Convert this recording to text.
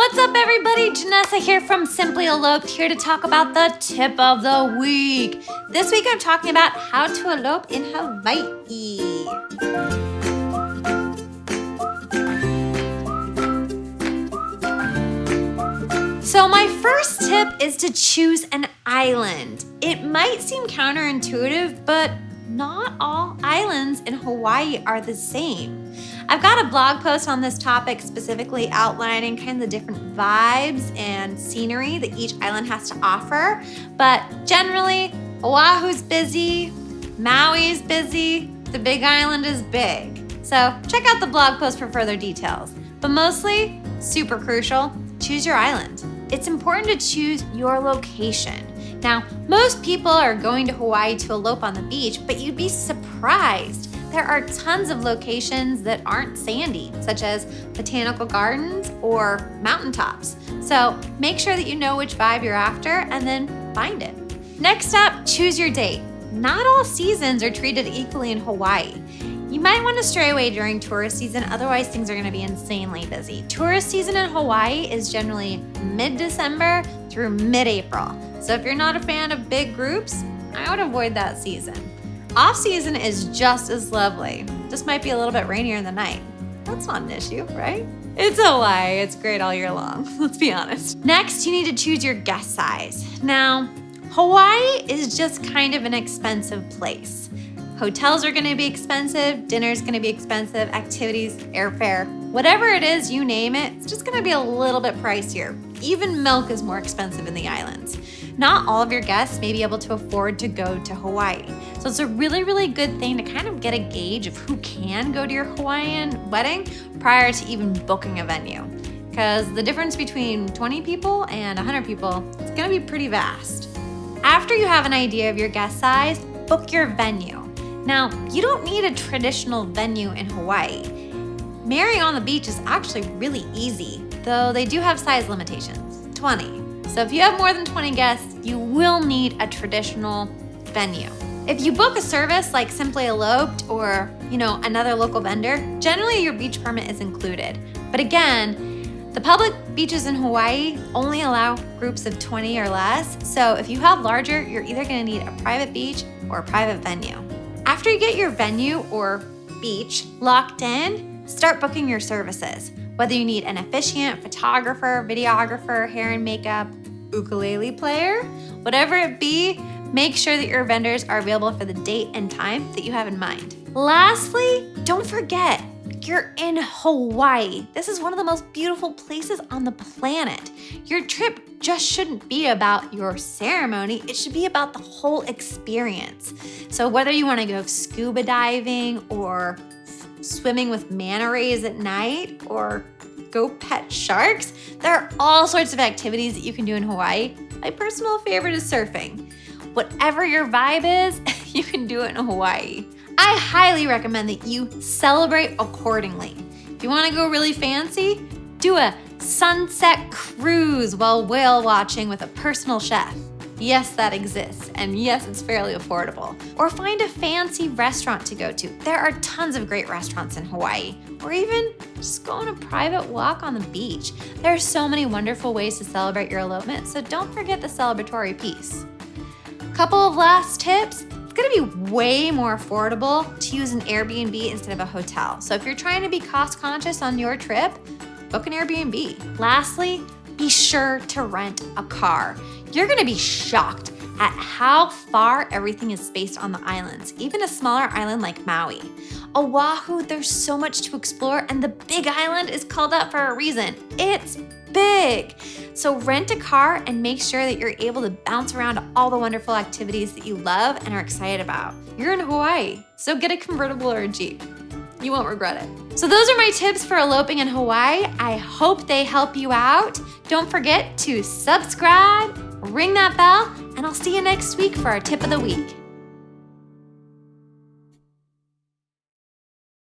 What's up, everybody? Janessa here from Simply Eloped, here to talk about the tip of the week. This week I'm talking about how to elope in Hawaii. So my first tip is to choose an island. It might seem counterintuitive, but not all islands in Hawaii are the same. I've got a blog post on this topic specifically outlining kind of the different vibes and scenery that each island has to offer. But generally, Oahu's busy, Maui's busy, the Big Island is big. So check out the blog post for further details. But mostly, super crucial, choose your island. It's important to choose your location. Now, most people are going to Hawaii to elope on the beach, but you'd be surprised. There are tons of locations that aren't sandy, such as botanical gardens or mountaintops. So make sure that you know which vibe you're after and then find it. Next up, choose your date. Not all seasons are treated equally in Hawaii. You might want to stray away during tourist season, otherwise things are going to be insanely busy. Tourist season in Hawaii is generally mid-December through mid-April. So if you're not a fan of big groups, I would avoid that season. Off-season is just as lovely. Just might be a little bit rainier in the night. That's not an issue, right? It's Hawaii. It's great all year long. Let's be honest. Next, you need to choose your guest size. Now, Hawaii is just kind of an expensive place. Hotels are going to be expensive, dinner's going to be expensive, activities, airfare, whatever it is, you name it, it's just going to be a little bit pricier. Even milk is more expensive in the islands. Not all of your guests may be able to afford to go to Hawaii. So it's a really, really good thing to kind of get a gauge of who can go to your Hawaiian wedding prior to even booking a venue. Because the difference between 20 people and 100 people is going to be pretty vast. After you have an idea of your guest size, book your venue. Now, you don't need a traditional venue in Hawaii. Marrying on the beach is actually really easy, though they do have size limitations, 20. So if you have more than 20 guests, you will need a traditional venue. If you book a service like Simply Eloped or, another local vendor, generally your beach permit is included. But again, the public beaches in Hawaii only allow groups of 20 or less. So if you have larger, you're either gonna need a private beach or a private venue. After you get your venue or beach locked in, start booking your services. Whether you need an officiant, photographer, videographer, hair and makeup, ukulele player, whatever it be, make sure that your vendors are available for the date and time that you have in mind. Lastly, don't forget, you're in Hawaii. This is one of the most beautiful places on the planet. Your trip just shouldn't be about your ceremony. It should be about the whole experience. So whether you want to go scuba diving or swimming with manta rays at night or go pet sharks, there are all sorts of activities that you can do in Hawaii. My personal favorite is surfing. Whatever your vibe is, you can do it in Hawaii. I highly recommend that you celebrate accordingly. If you want to go really fancy, do a sunset cruise while whale watching with a personal chef. Yes, that exists, and yes, it's fairly affordable. Or find a fancy restaurant to go to. There are tons of great restaurants in Hawaii. Or even just go on a private walk on the beach. There are so many wonderful ways to celebrate your elopement, so don't forget the celebratory piece. Couple of last tips. It's gonna be way more affordable to use an Airbnb instead of a hotel. So if you're trying to be cost conscious on your trip, book an Airbnb. Lastly, be sure to rent a car. You're gonna be shocked at how far everything is spaced on the islands, even a smaller island like Maui. Oahu, there's so much to explore, and the Big Island is called out for a reason. It's big. So rent a car and make sure that you're able to bounce around to all the wonderful activities that you love and are excited about. You're in Hawaii, so get a convertible or a Jeep. You won't regret it. So those are my tips for eloping in Hawaii. I hope they help you out. Don't forget to subscribe, ring that bell, and I'll see you next week for our tip of the week.